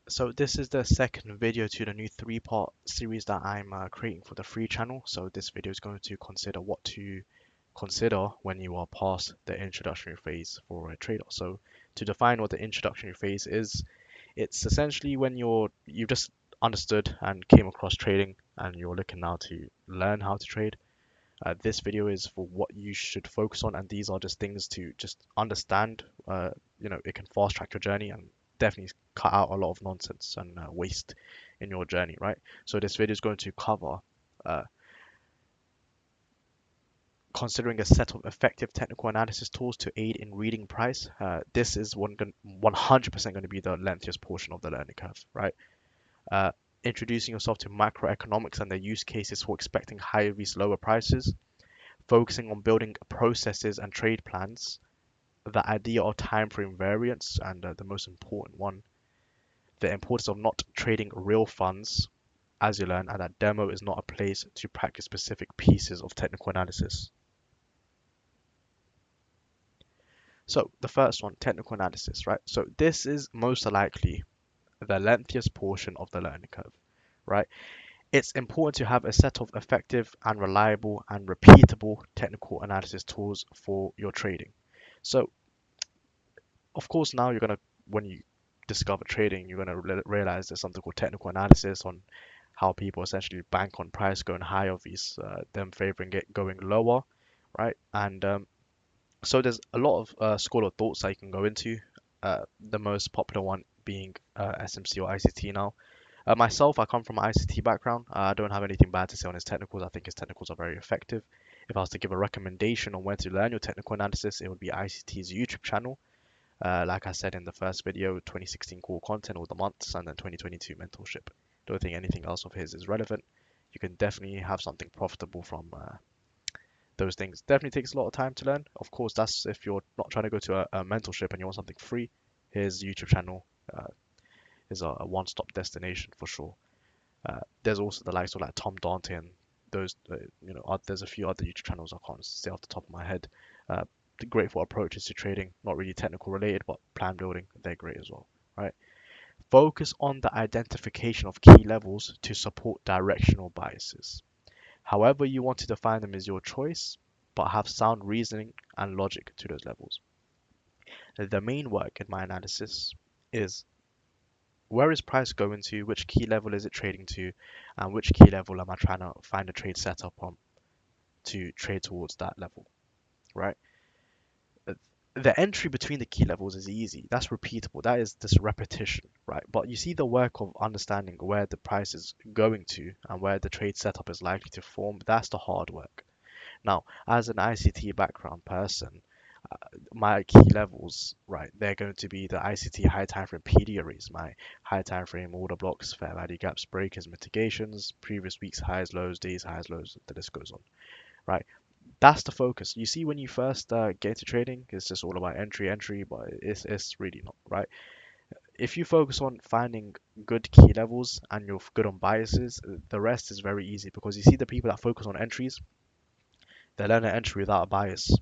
So this is the second video to the new three-part series that I'm creating for the free channel. So this video is going to consider what to consider when you are past the introductory phase for a trader. So to define what the introductory phase is, it's essentially when you've just understood and came across trading and you're looking now to learn how to trade. This video is for what you should focus on, and these are just things to just understand. It can fast track your journey and definitely cut out a lot of nonsense and waste in your journey, right? So this video is going to cover uh, considering a set of effective technical analysis tools to aid in reading price. This is 100% going to be the lengthiest portion of the learning curve, right? Uh, Introducing yourself to macroeconomics and the use cases for expecting higher vs lower prices, focusing on building processes and trade plans, the idea of time frame variance, and the most important one, the importance of not trading real funds as you learn, and that demo is not a place to practice specific pieces of technical analysis. So the first one, technical analysis, right? So this is most likely the lengthiest portion of the learning curve, right? It's important to have a set of effective and reliable and repeatable technical analysis tools for your trading. So of course, now when you discover trading, you're gonna realize there's something called technical analysis on how people essentially bank on price going higher versus them favoring it going lower, right? And so there's a lot of school of thoughts that you can go into. The most popular one being SMC or ICT now. Myself, I come from an ICT background. I don't have anything bad to say on his technicals. I think his technicals are very effective. If I was to give a recommendation on where to learn your technical analysis, it would be ICT's YouTube channel. Like I said in the first video, 2016 core content, all the months, and then 2022 mentorship. Don't think anything else of his is relevant. You can definitely have something profitable from those things. Definitely takes a lot of time to learn. Of course, that's if you're not trying to go to a mentorship and you want something free. His YouTube channel is a one-stop destination for sure. There's also the likes of like Tom Dante and those, there's a few other YouTube channels I can't say off the top of my head. Uh, Great for approaches to trading, not really technical related, but plan building, they're great as well, right? Focus on the identification of key levels to support directional biases. However you want to define them is your choice, but have sound reasoning and logic to those levels. The main work in my analysis is where is price going to, which key level is it trading to, and which key level am I trying to find a trade setup on to trade towards that level, right? The entry between the key levels is easy. That's repeatable. That is this repetition, right? But you see the work of understanding where the price is going to and where the trade setup is likely to form. That's the hard work. Now, as an ICT background person, my key levels, right, they're going to be the ICT high time frame PD arrays, my high time frame order blocks, fair value gaps, breakers, mitigations, previous week's highs, lows, days, highs, lows, the list goes on, right? That's the focus. You see, when you first get into trading, it's just all about entry, but it's really not, right? If you focus on finding good key levels and you're good on biases, the rest is very easy because you see the people that focus on entries, they learn an entry without a bias.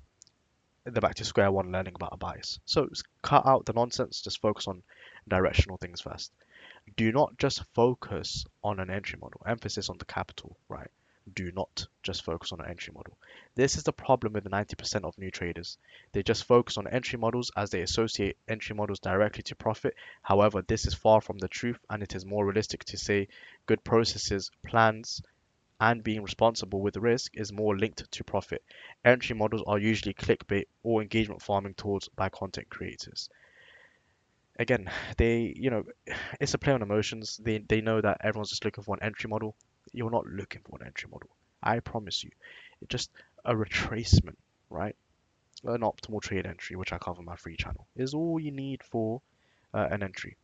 They're back to square one learning about a bias. So cut out the nonsense, just focus on directional things first. Do not just focus on an entry model. Emphasis on the capital, right? Do not just focus on an entry model. This is the problem with 90% of new traders. They just focus on entry models as they associate entry models directly to profit. However, this is far from the truth, and it is more realistic to say good processes, plans, and being responsible with risk is more linked to profit. Entry models are usually clickbait or engagement farming tools by content creators. Again, it's a play on emotions. They know that everyone's just looking for an entry model. You're not looking for an entry model. I promise you. It's just a retracement, right? An optimal trade entry, which I cover in my free channel, is all you need for an entry.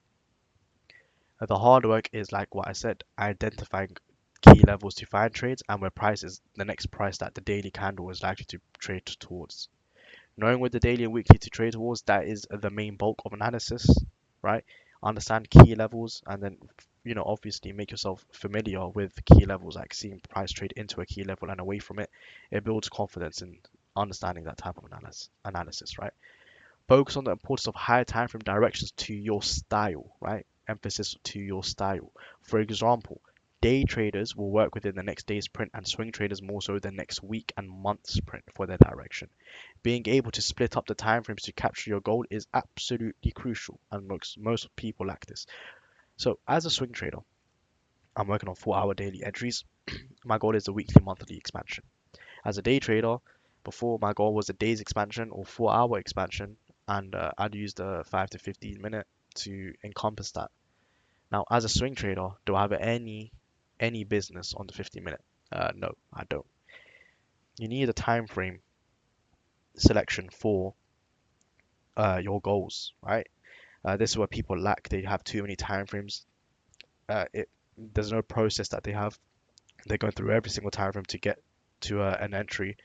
The hard work is like what I said, identifying key levels to find trades and where price is the next price that the daily candle is likely to trade towards. Knowing where the daily and weekly to trade towards, that is the main bulk of analysis, right? Understand key levels and then, obviously make yourself familiar with key levels, like seeing price trade into a key level and away from it. It builds confidence in understanding that type of analysis, right? Focus on the importance of higher time frame directions to your style, right? emphasis to your style. For example, day traders will work within the next day's print and swing traders more so the next week and month's print for their direction. Being able to split up the time frames to capture your goal is absolutely crucial, and most people lack this. So as a swing trader, I'm working on 4-hour daily entries. My goal is a weekly monthly expansion. As a day trader, before my goal was a day's expansion or 4-hour expansion, and I'd use the 5 to 15 minute to encompass that. Now, as a swing trader, do I have any business on the 50 minute? No, I don't. You need a time frame selection for your goals, right? This is where people lack. They have too many time frames. There's no process that they have. They go through every single time frame to get to an entry.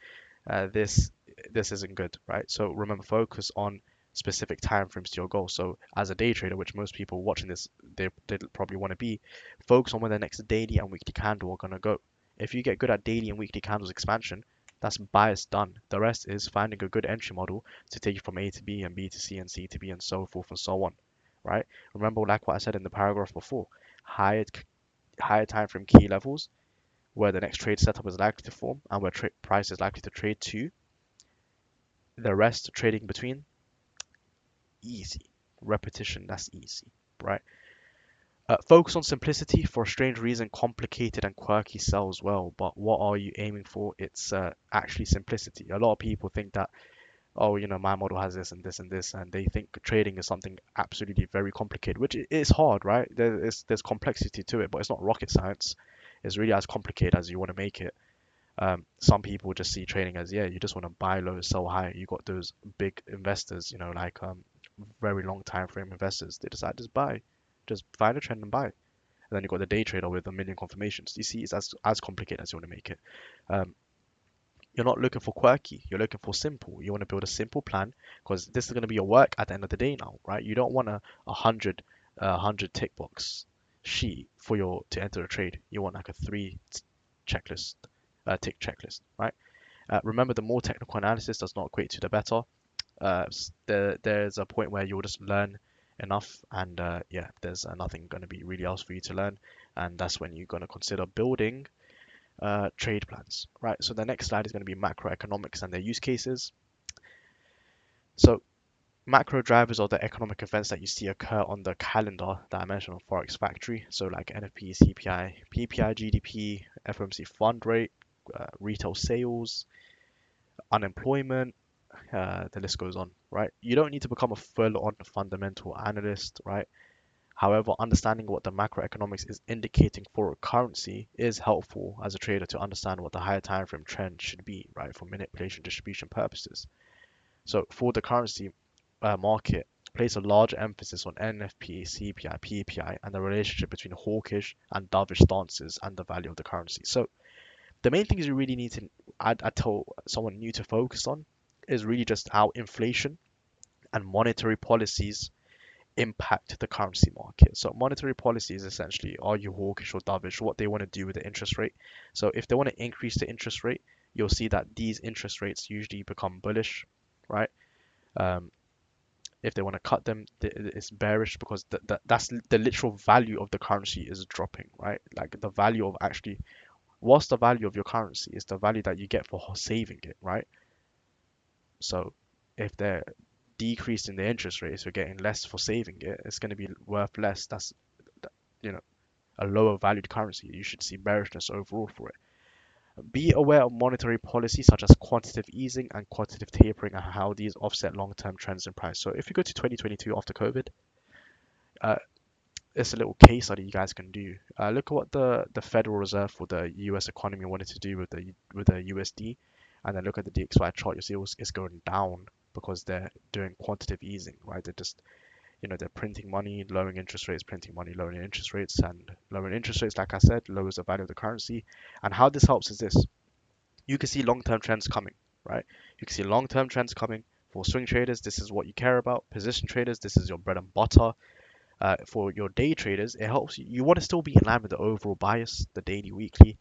This isn't good, right? So remember, focus on specific time frames to your goal. So as a day trader, which most people watching this they probably want to be, focus on where the next daily and weekly candle are gonna go. If you get good at daily and weekly candles expansion, that's bias done. The rest is finding a good entry model to take you from A to B and B to C and C to B and so forth and so on, right? Remember, like what I said in the paragraph before, higher higher time frame key levels where the next trade setup is likely to form and where price is likely to trade to. The rest trading between, easy. Repetition, that's easy, right? Focus on simplicity. For a strange reason, complicated and quirky sells well, but what are you aiming for? It's actually simplicity. A lot of people think that, oh, my model has this and this and this, and they think trading is something absolutely very complicated, which is hard, right? There's complexity to it, but it's not rocket science. It's really as complicated as you want to make it. Some people just see trading as, yeah, you just want to buy low, sell high. You got those big investors, like very long time frame investors. They decide just buy, just find a trend and buy. And then you got the day trader with a million confirmations. You see, it's as complicated as you want to make it. Um, you're not looking for quirky. You're looking for simple. You want to build a simple plan because this is going to be your work at the end of the day now, right? You don't want a hundred tick box sheet for your to enter a trade. You want like a checklist, tick checklist, right? Remember, the more technical analysis does not equate to the better. There's a point where you'll just learn enough, and yeah, there's nothing going to be really else for you to learn, and that's when you're going to consider building trade plans, right? So the next slide is going to be macroeconomics and their use cases. So macro drivers are the economic events that you see occur on the calendar that I mentioned on Forex Factory. So like NFP, CPI, PPI, GDP, FOMC fund rate, retail sales, unemployment, the list goes on, right? You don't need to become a full-on fundamental analyst, right? However, understanding what the macroeconomics is indicating for a currency is helpful as a trader to understand what the higher time frame trend should be, right, for manipulation distribution purposes. So for the currency market, place a large emphasis on NFP, CPI, PPI, and the relationship between hawkish and dovish stances and the value of the currency. So the main things you really need to, I tell someone new to focus on, is really just how inflation and monetary policies impact the currency market. So monetary policy is essentially, are you hawkish or dovish, what they want to do with the interest rate. So if they want to increase the interest rate, you'll see that these interest rates usually become bullish, right? Um, if they want to cut them, it's bearish because that's the literal value of the currency is dropping, right? Like the value of actually, what's the value of your currency? It's the value that you get for saving it, right? So if they're decreasing the interest rates, you're getting less for saving it. It's going to be worth less. That's you know a lower valued currency. You should see bearishness overall for it. Be aware of monetary policy such as quantitative easing and quantitative tapering and how these offset long-term trends in price. So if you go to 2022 after COVID, uh, it's a little case study you guys can do. Look at what the Federal Reserve for the U.S. economy wanted to do with the USD, and then look at the DXY chart. You see it's going down because they're doing quantitative easing, right? They're printing money, lowering interest rates, printing money, lowering interest rates, and lowering interest rates, like I said, lowers the value of the currency. And how this helps is this: you can see long-term trends coming, right? You can see long-term trends coming. For swing traders, this is what you care about. Position traders, this is your bread and butter. For your day traders, it helps you. You want to still be in line with the overall bias, the daily, weekly.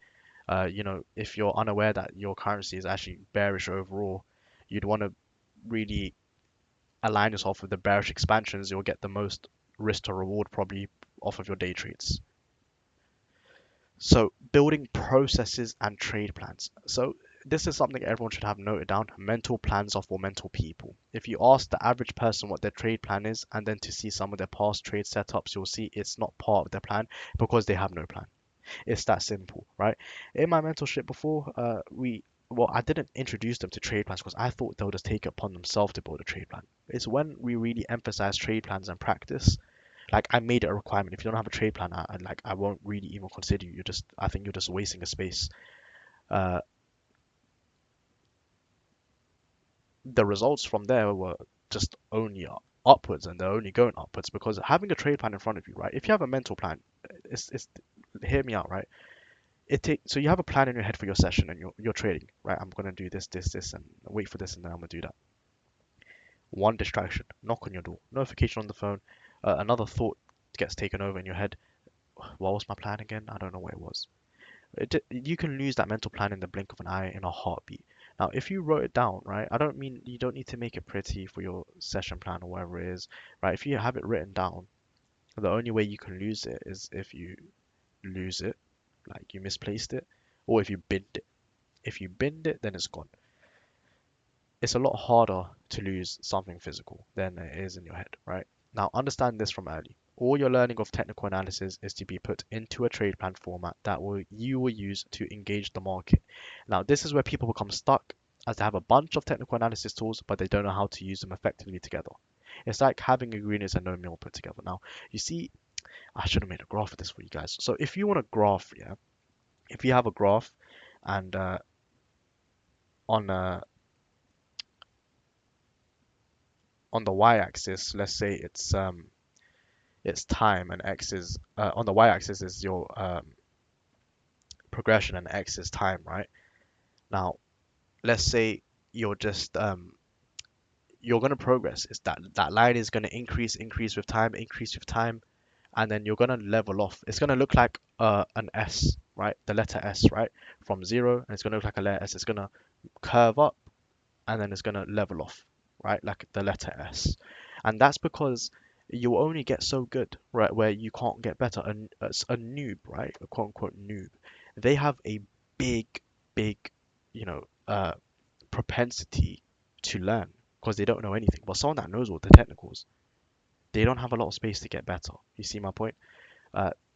If you're unaware that your currency is actually bearish overall, you'd want to really align yourself with the bearish expansions. You'll get the most risk to reward probably off of your day trades. So building processes and trade plans. So this is something everyone should have noted down. Mental plans are for mental people. If you ask the average person what their trade plan is, and then to see some of their past trade setups, you'll see it's not part of their plan because they have no plan. It's that simple, right? In my mentorship before, I didn't introduce them to trade plans because I thought they'll just take it upon themselves to build a trade plan. It's when we really emphasize trade plans and practice. Like I made it a requirement. If you don't have a trade plan, I won't really even consider you. I think you're just wasting a space. Uh, the results from there were just only upwards, and they're only going upwards because having a trade plan in front of you, right? If you have a mental plan, it's hear me out, right? So you have a plan in your head for your session and you're trading, right? I'm gonna do this, and wait for this, and then I'm gonna do that. One distraction, knock on your door, notification on the phone, another thought gets taken over in your head. What was my plan again? I don't know what it was. You can lose that mental plan in the blink of an eye in a heartbeat. Now, if you wrote it down, right, I don't mean you don't need to make it pretty for your session plan or whatever it is, right? If you have it written down, the only way you can lose it is if you lose it, like you misplaced it, or if you binned it. If you binned it, then it's gone. It's a lot harder to lose something physical than it is in your head, right? Now, understand this from early. All your learning of technical analysis is to be put into a trade plan format that you will use to engage the market. Now, this is where people become stuck as they have a bunch of technical analysis tools, but they don't know how to use them effectively together. It's like having ingredients and no meal put together. Now, you see, I should have made a graph of this for you guys. So if you want a graph, yeah, if you have a graph and on a on the y-axis, let's say it's time, and x is on the y-axis is your progression, and x is time, right? Now, let's say you're just you're gonna progress. Is that line is gonna increase with time, and then you're gonna level off. It's gonna look like an S, right? The letter S, right? From zero, and it's gonna look like a letter S. It's gonna curve up, and then it's gonna level off, right? Like the letter S. And that's because you'll only get so good, right? Where you can't get better. And a noob, right? A quote unquote noob, they have a big, big, you know, propensity to learn because they don't know anything. But someone that knows all the technicals, they don't have a lot of space to get better. You see my point?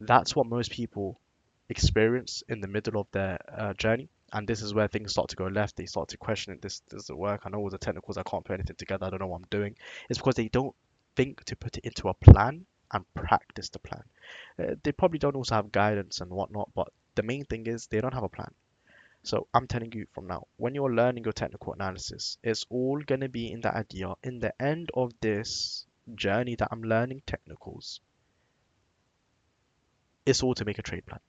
That's what most people experience in the middle of their journey. And this is where things start to go left. They start to question it. This doesn't work. I know all the technicals. I can't put anything together. I don't know what I'm doing. It's because they don't think to put it into a plan and practice the plan. They probably don't also have guidance and whatnot. But the main thing is they don't have a plan. So I'm telling you from now, when you're learning your technical analysis, it's all going to be in that idea. In the end of this journey that I'm learning technicals, it's all to make a trade plan.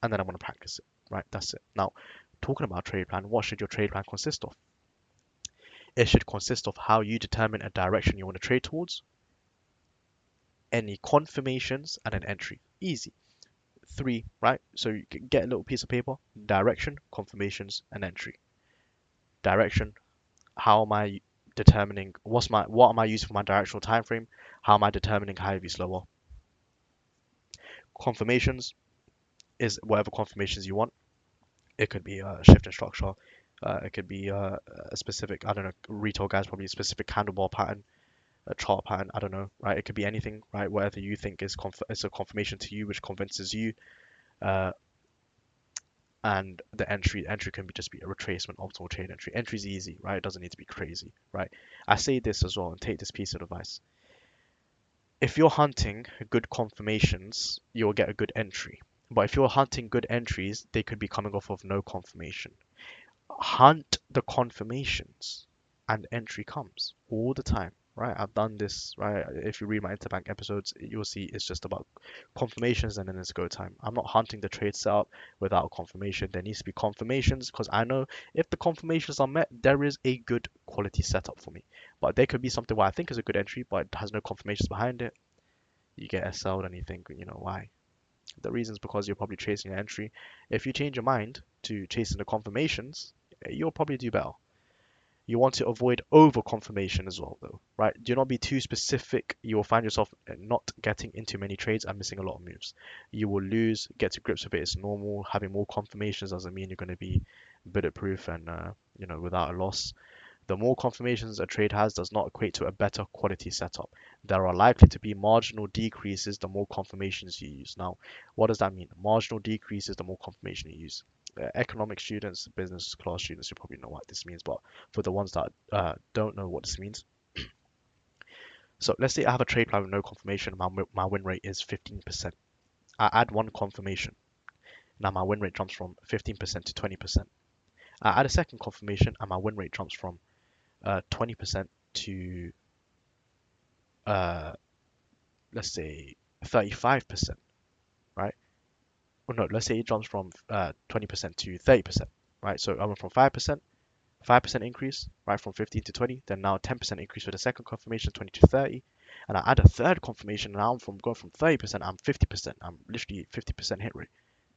And then I'm going to practice it, right? That's it. Now, talking about trade plan, what should your trade plan consist of? It should consist of how you determine a direction you want to trade towards, any confirmations, and an entry. Easy. Three, right? So you can get a little piece of paper, direction, confirmations, and entry. Direction, how am I determining what am I using for my directional time frame? How am I determining higher v slower? Confirmations is whatever confirmations you want. It could be a shift in structure. It could be a specific, I don't know, retail guys probably a specific handlebar pattern, a chart pattern. I don't know, right? It could be anything, right? Whatever you think is a confirmation to you, which convinces you. Uh, and the entry can be just be a retracement, optimal trade entry. Entry's easy, right? It doesn't need to be crazy, right? I say this as well, and take this piece of advice. If you're hunting good confirmations, you'll get a good entry. But if you're hunting good entries, they could be coming off of no confirmation. Hunt the confirmations and entry comes all the time, right? I've done this, right? If you read my interbank episodes, you'll see it's just about confirmations and then it's go time. I'm not hunting the trade setup without confirmation. There needs to be confirmations because I know if the confirmations are met, there is a good quality setup for me. But there could be something where I think is a good entry, but it has no confirmations behind it. You get SL'd and you think, why? The reason is because you're probably chasing an entry. If you change your mind to chasing the confirmations, you'll probably do better. You want to avoid over confirmation as well, though, right? Do not be too specific. You will find yourself not getting into many trades and missing a lot of moves. You will lose, get to grips with it. It's normal. Having more confirmations doesn't mean you're going to be bulletproof and, without a loss. The more confirmations a trade has does not equate to a better quality setup. There are likely to be marginal decreases the more confirmations you use. Now, what does that mean? Marginal decreases the more confirmation you use. Economic students, business class students, you probably know what this means, but for the ones that don't know what this means, so let's say I have a trade plan with no confirmation, my win rate is 15%. I add one confirmation, now my win rate jumps from 15% to 20%. I add a second confirmation, and my win rate jumps from 20% to uh, let's say 35%, right? Or no, let's say it jumps from 20% to 30%, right? So I went from 5% increase, right, from 15 to 20, then now 10% increase with the second confirmation, 20 to 30, and I add a third confirmation, and now I'm from going from 30%, I'm 50%, I'm literally 50% hit rate.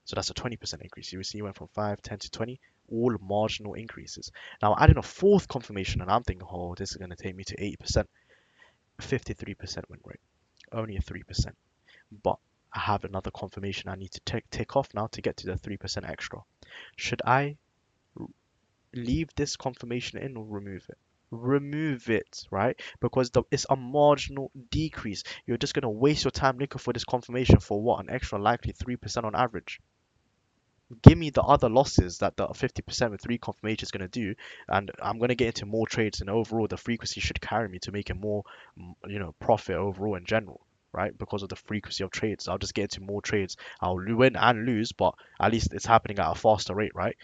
So that's a 20% increase. You will see it went from 5, 10 to 20, all marginal increases. Now I'm adding a fourth confirmation, and I'm thinking, oh, this is going to take me to 80%, 53% win rate, only a 3%. But I have another confirmation I need to take off now to get to the 3% extra. Should I leave this confirmation in or remove it? Remove it, right? Because it's a marginal decrease. You're just going to waste your time looking for this confirmation for what? An extra likely 3% on average. Give me the other losses that the 50% with three confirmation is going to do, and I'm going to get into more trades, and overall the frequency should carry me to make a more, profit overall in general, right? Because of the frequency of trades, I'll just get into more trades. I'll win and lose, but at least it's happening at a faster rate, right?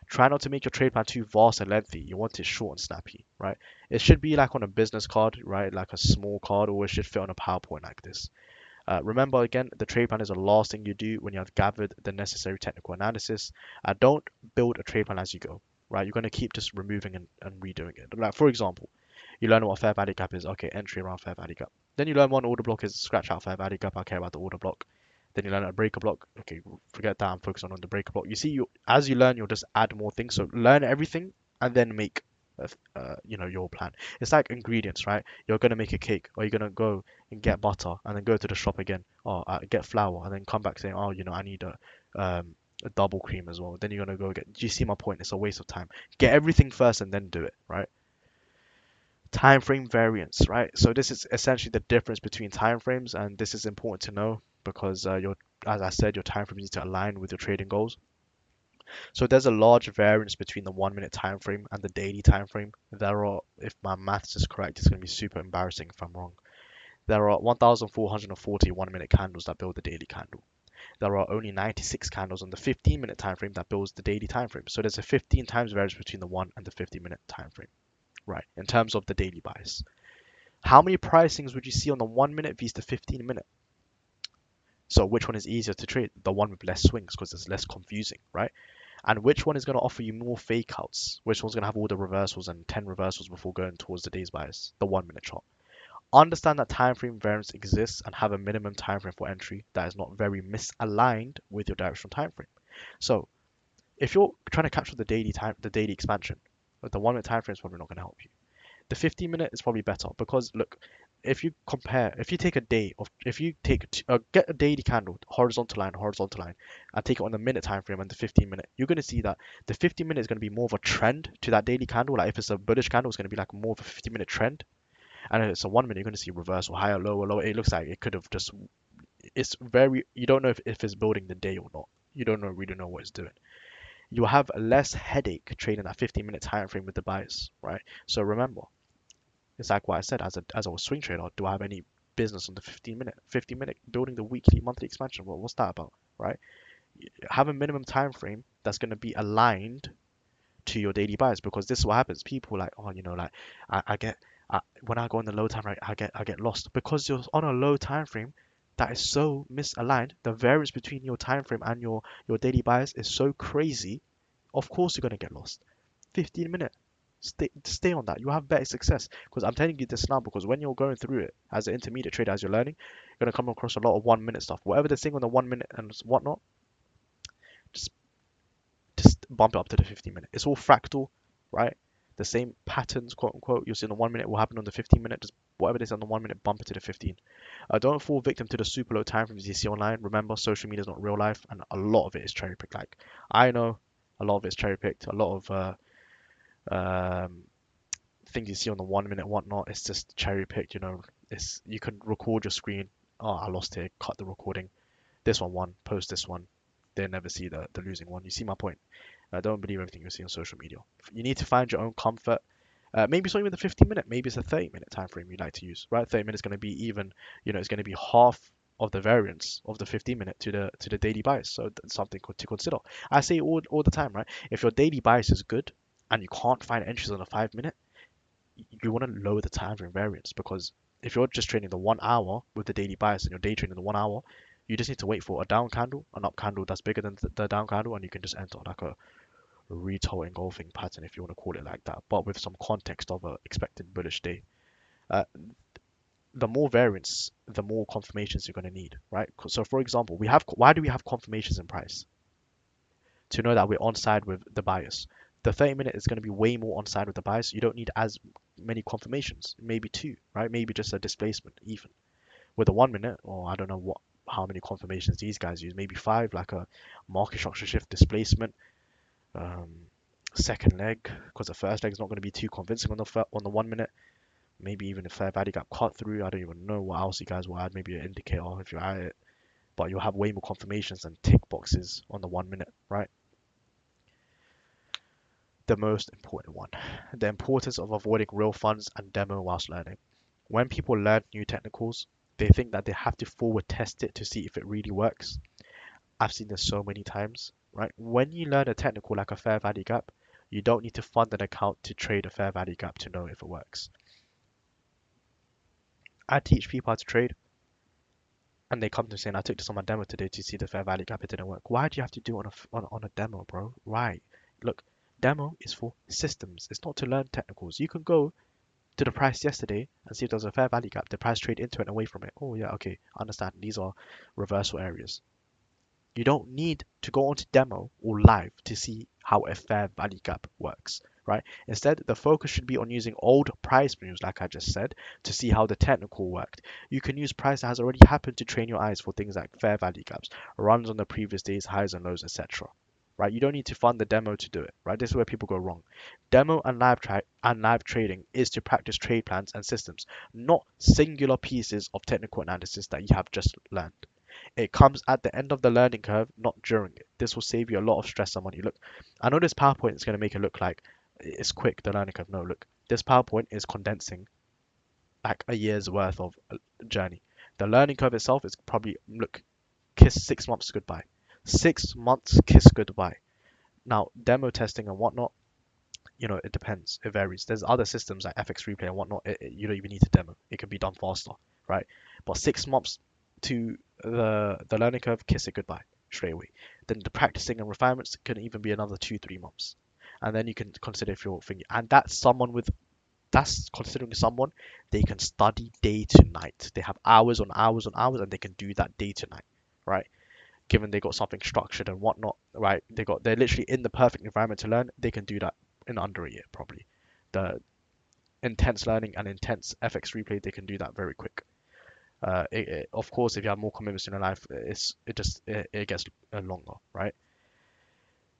Try not to make your trade plan too vast and lengthy. You want it short and snappy, right? It should be like on a business card, right? Like a small card, or it should fit on a PowerPoint like this. Remember again, the trade plan is the last thing you do when you have gathered the necessary technical analysis. Don't build a trade plan as you go, right? You're going to keep just removing and redoing it. Like, for example, you learn what a fair value gap is. Okay, entry around fair value gap. Then you learn one order block is scratch out fair value gap. I care about the order block. Then you learn a breaker block. Okay, forget that. I'm focusing on the breaker block. You see, as you learn, you'll just add more things. So learn everything and then make, your plan. It's like ingredients, right? You're gonna make a cake, or you're gonna go and get butter, and then go to the shop again, or get flour, and then come back saying, oh, I need a double cream as well. Then you're gonna go get. Do you see my point? It's a waste of time. Get everything first and then do it, right? Time frame variance, right? So this is essentially the difference between time frames, and this is important to know because as I said, your time frame needs to align with your trading goals. So there's a large variance between the 1 minute time frame and the daily time frame. There are, if my maths is correct, it's going to be super embarrassing if I'm wrong. There are 1,440 1 minute candles that build the daily candle. There are only 96 candles on the 15-minute time frame that builds the daily time frame. So there's a 15 times variance between the 1 and the 50-minute time frame, right? In terms of the daily bias. How many pricings would you see on the 1 minute versus the 15-minute? So which one is easier to trade? The one with less swings because it's less confusing, right? And which one is going to offer you more fake outs? Which one's going to have all the reversals and 10 reversals before going towards the day's bias? The 1 minute chart. Understand that time frame variance exists and have a minimum time frame for entry that is not very misaligned with your directional time frame. So if you're trying to capture the daily expansion, the 1 minute time frame is probably not going to help you. The 15-minute is probably better because look, if you take a day of, if you get a daily candle, horizontal line, and take it on the minute time frame and the 15-minute, you're going to see that the 15-minute is going to be more of a trend to that daily candle. Like if it's a bullish candle, it's going to be like more of a 15-minute trend. And if it's a 1 minute, you're going to see reversal, higher, lower, lower. It looks like it could have just, you don't know if it's building the day or not. You don't really know what it's doing. You'll have less headache trading that 15-minute time frame with the bias, right? So remember, it's like what I said, as a swing trader, do I have any business on the 15-minute? 15-minute building the weekly, monthly expansion. Well, what's that about, right? Have a minimum time frame that's going to be aligned to your daily bias because this is what happens. People like, oh, like I get when I go on the low time, right, I get lost because you're on a low time frame that is so misaligned. The variance between your time frame and your daily bias is so crazy. Of course, you're going to get lost. 15-minute. Stay on that. You'll have better success. Because I'm telling you this now because when you're going through it as an intermediate trader, as you're learning, you're going to come across a lot of 1 minute stuff. Whatever they're saying on the 1 minute and whatnot, just bump it up to the 15-minute. It's all fractal, right? The same patterns, quote unquote, you'll see on the 1 minute will happen on the 15 minute. Just whatever it is on the 1 minute, bump it to the 15. Don't fall victim to the super low time frames you see online. Remember, social media is not real life, and a lot of it is cherry picked. Like I know a lot of it's cherry picked. A lot of um, things you see on the 1 minute, whatnot, it's just cherry picked. It's you can record your screen. Oh, I lost it. Cut the recording. This one won. Post this one. They never see the losing one. You see my point? Don't believe everything you see on social media. You need to find your own comfort. Maybe it's not even the 15 minute, maybe it's a 30-minute time frame you like to use, right? 30 minutes is going to be even, it's going to be half of the variance of the 15 minute to the daily bias. So that's something to consider. I say all the time, right? If your daily bias is good and you can't find entries on a 5 minute, you want to lower the time frame variance, because if you're just trading the 1 hour with the daily bias and you're day trading the 1 hour, you just need to wait for a down candle, an up candle that's bigger than the down candle, and you can just enter like a retail engulfing pattern, if you want to call it like that, but with some context of a expected bullish day. Uh, the more variance, the more confirmations you're going to need, right? So, for example, why do we have confirmations in price? To know that we're on side with the bias. The 30 minute is going to be way more on side with the bias. You don't need as many confirmations, maybe two, right? Maybe just a displacement, even with the 1 minute, or I don't know how many confirmations these guys use, maybe five, like a market structure shift displacement, um, second leg, because the first leg is not going to be too convincing on the 1 minute. Maybe even a fair value gap cut through. I don't even know what else you guys will add. Maybe an indicator if you're at it, but you'll have way more confirmations than tick boxes on the 1 minute, right? The most important one, the importance of avoiding real funds and demo whilst learning. When people learn new technicals, they think that they have to forward test it to see if it really works. I've seen this so many times, right? When you learn a technical like a fair value gap, you don't need to fund an account to trade a fair value gap to know if it works. I teach people how to trade, and they come to me saying, I took this on my demo today to see the fair value gap, it didn't work. Why do you have to do it on a demo, bro? Right. Look, demo is for systems. It's not to learn technicals. You can go to the price yesterday and see if there's a fair value gap. The price trade into it and away from it. Oh yeah, okay, I understand. These are reversal areas. You don't need to go onto demo or live to see how a fair value gap works, right? Instead, the focus should be on using old price moves, like I just said, to see how the technical worked. You can use price that has already happened to train your eyes for things like fair value gaps, runs on the previous day's highs and lows, etc. Right? You don't need to fund the demo to do it. Right? This is where people go wrong. Demo and live trading is to practice trade plans and systems, not singular pieces of technical analysis that you have just learned. It comes at the end of the learning curve, not during it. This will save you a lot of stress and money. Look, I know this PowerPoint is going to make it look like it's quick, the learning curve. No, look, this PowerPoint is condensing like a year's worth of journey. The learning curve itself is probably, look, kiss 6 months goodbye. 6 months kiss goodbye. Now, demo testing and whatnot, it depends. It varies. There's other systems like FX Replay and whatnot. You don't even need to demo. It can be done faster, right? But 6 months to the learning curve, kiss it goodbye straight away. Then the practicing and refinements can even be another 2-3 months, and then you can consider if you're thinking. And that's considering someone they can study day to night. They have hours on hours on hours, and they can do that day to night, right? Given they got something structured and whatnot, right? They're literally in the perfect environment to learn. They can do that in under a year probably. The intense learning and intense FX replay, they can do that very quick. Of course, if you have more commitments in your life, it gets longer, right?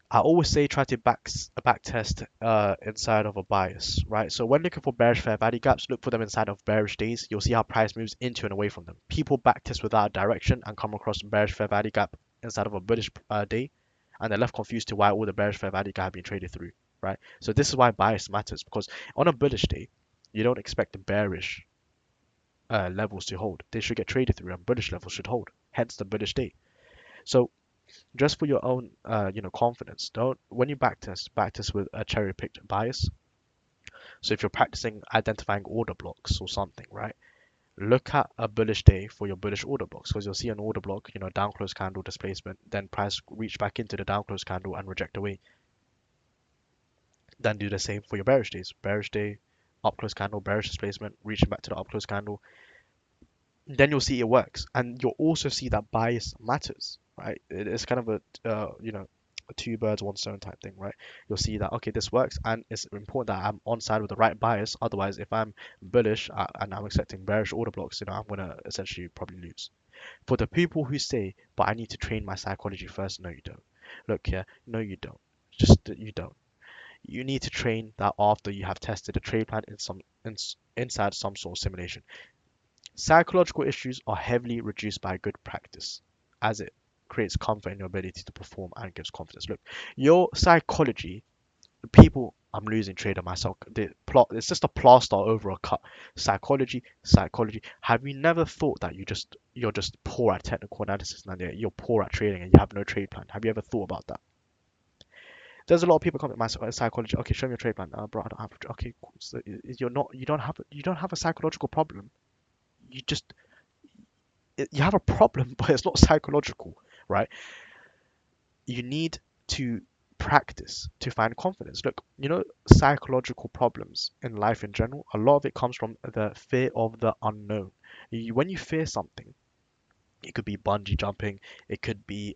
I always say try to back test inside of a bias, right? So when looking for bearish fair value gaps, look for them inside of bearish days. You'll see how price moves into and away from them. People back test without direction and come across bearish fair value gap inside of a bullish day, and they're left confused to why all the bearish fair value gap have been traded through, right? So this is why bias matters, because on a bullish day, you don't expect the bearish levels to hold. They should get traded through, and bullish levels should hold. Hence the bullish day. So just for your own confidence, don't when you backtest with a cherry picked bias. So if you're practicing identifying order blocks or something, right, look at a bullish day for your bullish order blocks, because you'll see an order block, down close candle displacement, then price reach back into the down close candle and reject away. Then do the same for your bearish days. Bearish day, up close candle, bearish displacement, reaching back to the up close candle. Then you'll see it works, and you'll also see that bias matters, right? It's kind of a two birds, one stone type thing, right? You'll see that okay, this works, and it's important that I'm on side with the right bias. Otherwise, if I'm bullish and I'm expecting bearish order blocks, I'm gonna essentially probably lose. For the people who say, "But I need to train my psychology first," no, you don't. Look here, no, you don't. Just you don't. You need to train that after you have tested a trade plan inside some sort of simulation. Psychological issues are heavily reduced by good practice, as it creates comfort in your ability to perform and gives confidence. Look, your psychology, people, I'm losing trade on myself. The plot, it's just a plaster over a cut. Psychology. Have you never thought that you're just poor at technical analysis and you're poor at trading and you have no trade plan? Have you ever thought about that? There's a lot of people come at my psychology. Okay, show me your trade plan. Bro, I don't have. Okay, cool. So you're not. You don't have a psychological problem. You just you have a problem, but it's not psychological, right? You need to practice to find confidence. Look, psychological problems in life in general, a lot of it comes from the fear of the unknown. When you fear something, it could be bungee jumping, it could be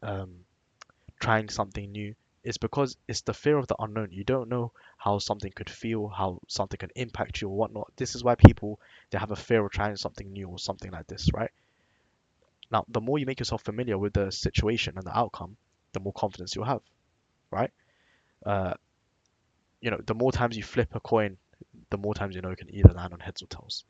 trying something new. It's because it's the fear of the unknown. You don't know how something could feel, how something can impact you or whatnot. This is why people they have a fear of trying something new or something like this, right? Now, the more you make yourself familiar with the situation and the outcome, the more confidence you'll have, right? Uh, the more times you flip a coin, the more times you can either land on heads or tails.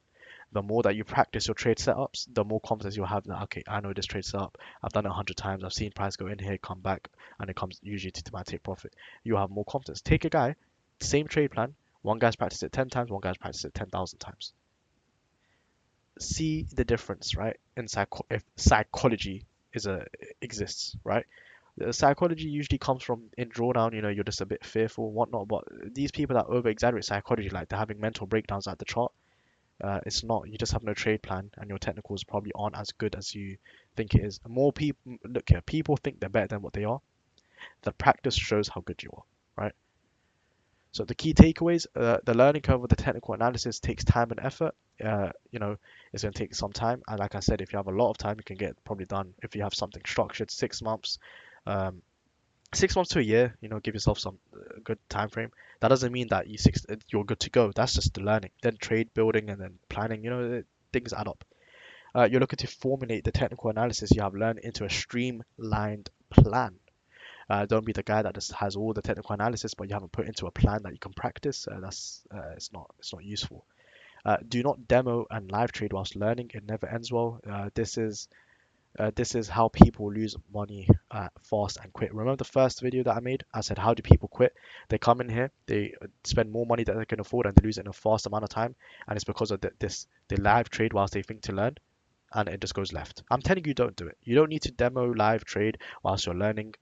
The more that you practice your trade setups, the more confidence you'll have that okay, I know this trade setup. I've done it 100 times. I've seen price go in here, come back, and it comes usually to my take profit. You'll have more confidence. Take a guy, same trade plan. One guy's practiced it 10 times. One guy's practiced it 10,000 times. See the difference, right? If psychology exists, right? The psychology usually comes from in drawdown, you're just a bit fearful, whatnot. But these people that over exaggerate psychology, like they're having mental breakdowns at the chart, it's not. You just have no trade plan, and your technicals probably aren't as good as you think it is. More people look here. People think they're better than what they are. The practice shows how good you are, right? So the key takeaways: the learning curve of the technical analysis takes time and effort. It's going to take some time. And like I said, if you have a lot of time, you can get probably done. If you have something structured, 6 months, um, 6 months to a year. Give yourself some good time frame. That doesn't mean that you're good to go. That's just the learning. Then trade building and then planning. Things add up. You're looking to formulate the technical analysis you have learned into a streamlined plan. Don't be the guy that just has all the technical analysis, but you haven't put into a plan that you can practice. That's it's not useful. Do not demo and live trade whilst learning. It never ends well. This is how people lose money fast and quit. Remember the first video that I made? I said, how do people quit? They come in here, they spend more money than they can afford, and they lose it in a fast amount of time. And it's because of they live trade whilst they think to learn, and it just goes left. I'm telling you, don't do it. You don't need to demo live trade whilst you're learning.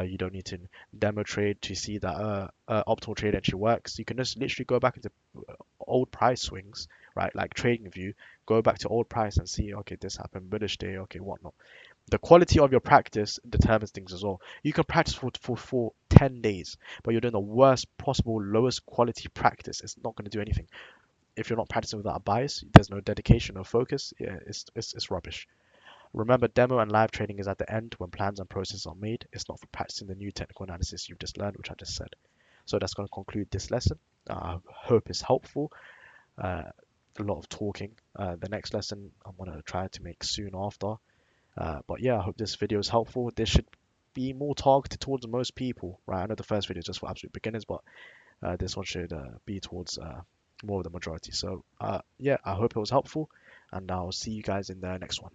You don't need to demo trade to see that optimal trade entry works. You can just literally go back into old price swings, right? Like trading view, go back to old price and see, okay, this happened, bullish day, okay, whatnot. The quality of your practice determines things as well. You can practice for 10 days, but you're doing the worst possible, lowest quality practice. It's not going to do anything. If you're not practicing without a bias, there's no dedication or focus. Yeah, it's rubbish. Remember, demo and live trading is at the end when plans and processes are made. It's not for practicing the new technical analysis you've just learned, which I just said. So that's going to conclude this lesson. I hope it's helpful. Uh, a lot of talking. The next lesson I'm going to try to make soon after. But yeah, I hope this video is helpful. This should be more targeted towards most people, right? I know the first video is just for absolute beginners, but this one should be towards more of the majority. So yeah, I hope it was helpful, and I'll see you guys in the next one.